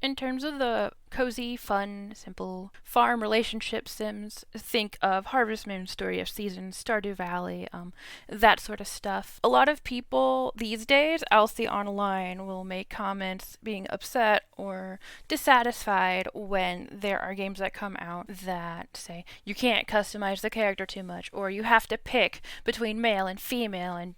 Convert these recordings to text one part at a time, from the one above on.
In terms of the cozy, fun, simple farm relationship sims, think of Harvest Moon, Story of Seasons, Stardew Valley, that sort of stuff. A lot of people these days, I'll see online, will make comments being upset or dissatisfied when there are games that come out that say you can't customize the character too much, or you have to pick between male and female and,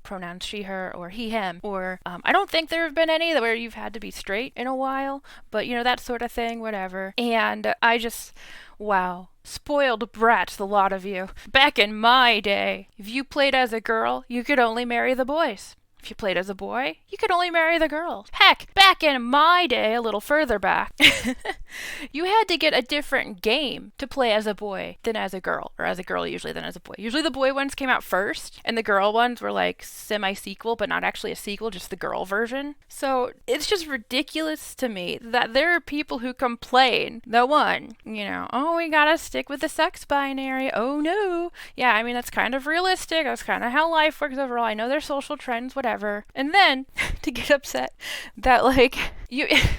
pronouns she, her, or he, him, or I don't think there have been any where you've had to be straight in a while, but that sort of thing, whatever. And I just, wow. Spoiled brats, the lot of you. Back in my day, if you played as a girl, you could only marry the boys. If you played as a boy, you could only marry the girls. Heck, back in my day, a little further back, you had to get a different game to play as a boy than as a girl, or as a girl usually than as a boy. Usually the boy ones came out first, and the girl ones were like semi-sequel, but not actually a sequel, just the girl version. So it's just ridiculous to me that there are people who complain, oh, we gotta stick with the sex binary, oh no. Yeah, I mean, that's kind of realistic, that's kind of how life works overall. I know there's social trends, whatever. And then to get upset that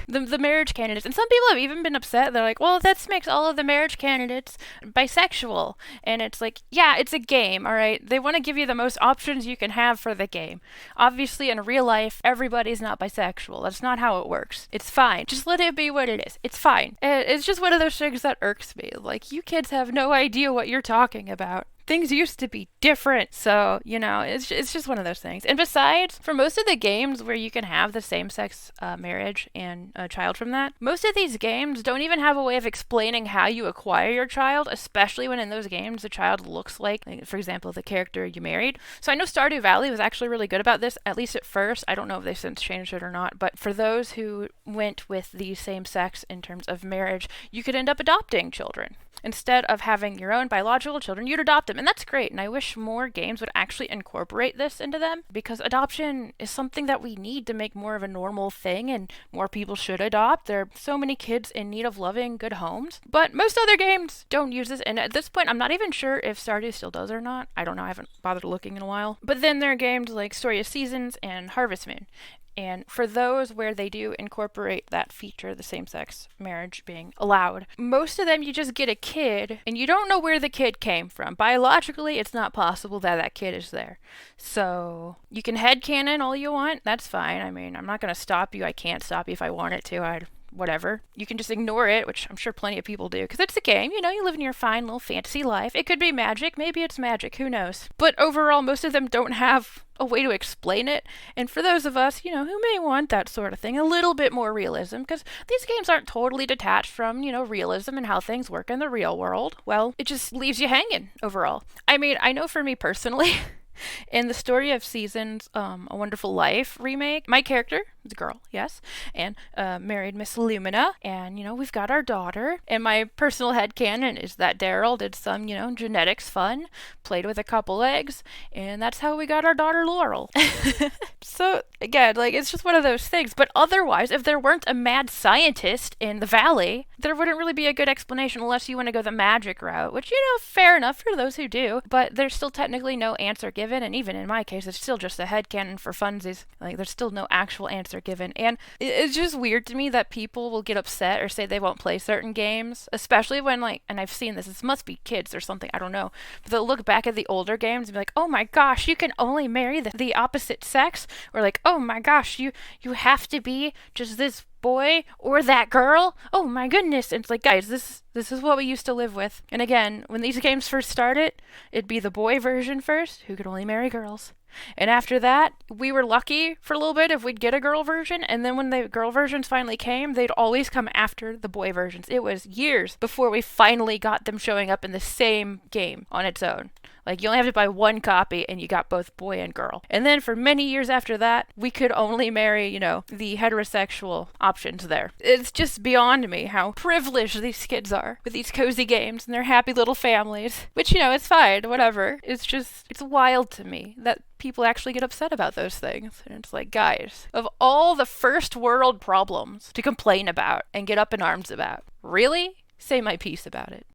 the marriage candidates, and some people have even been upset, they're like, well, that makes all of the marriage candidates bisexual. And it's like, yeah, it's a game, all right? They want to give you the most options you can have for the game. Obviously, in real life, everybody's not bisexual. That's not how it works. It's fine. Just let it be what it is. It's fine. It's just one of those things that irks me. Like, you kids have no idea what you're talking about. Things used to be different. So, it's just one of those things. And besides, for most of the games where you can have the same-sex marriage and a child from that, most of these games don't even have a way of explaining how you acquire your child, especially when in those games the child looks like, for example, the character you married. So I know Stardew Valley was actually really good about this, at least at first. I don't know if they've since changed it or not, but for those who went with the same sex in terms of marriage, you could end up adopting children. Instead of having your own biological children, you'd adopt them. And that's great. And I wish more games would actually incorporate this into them, because adoption is something that we need to make more of a normal thing, and more people should adopt. There are so many kids in need of loving, good homes. But most other games don't use this. And at this point, I'm not even sure if Stardew still does or not. I don't know. I haven't bothered looking in a while. But then there are games like Story of Seasons and Harvest Moon. And for those where they do incorporate that feature, the same-sex marriage being allowed, most of them you just get a kid, and you don't know where the kid came from. Biologically, it's not possible that that kid is there. So you can headcanon all you want. That's fine. I mean, I'm not going to stop you. I can't stop you if I wanted to. Whatever. You can just ignore it, which I'm sure plenty of people do, because it's a game, you live in your fine little fantasy life. It could be magic, maybe it's magic, who knows. But overall, most of them don't have a way to explain it, and for those of us, who may want that sort of thing, a little bit more realism, because these games aren't totally detached from, realism and how things work in the real world, well, it just leaves you hanging overall. I mean, I know for me personally, in the Story of Seasons, A Wonderful Life remake, my character is a girl, yes, and married Miss Lumina, and, we've got our daughter, and my personal headcanon is that Daryl did some, genetics fun, played with a couple eggs, and that's how we got our daughter Laurel. So, again, it's just one of those things, but otherwise, if there weren't a mad scientist in the valley, there wouldn't really be a good explanation unless you want to go the magic route, which, fair enough for those who do, but there's still technically no answer given, and even in my case, it's still just a headcanon for funsies. There's still no actual answer given, and it's just weird to me that people will get upset or say they won't play certain games, especially when, and I've seen this must be kids or something, I don't know, but they'll look back at the older games and be like, oh my gosh, you can only marry the opposite sex, or oh my gosh, you have to be just this boy or that girl. Oh my goodness. And it's guys, this is what we used to live with. And again, when these games first started, it'd be the boy version first, who could only marry girls. And after that, we were lucky for a little bit if we'd get a girl version, and then when the girl versions finally came, they'd always come after the boy versions. It was years before we finally got them showing up in the same game on its own. You only have to buy one copy and you got both boy and girl. And then for many years after that, we could only marry, the heterosexual options there. It's just beyond me how privileged these kids are with these cozy games and their happy little families. Which, it's fine, whatever. It's wild to me that people actually get upset about those things. And it's guys, of all the first world problems to complain about and get up in arms about, really? Say my piece about it.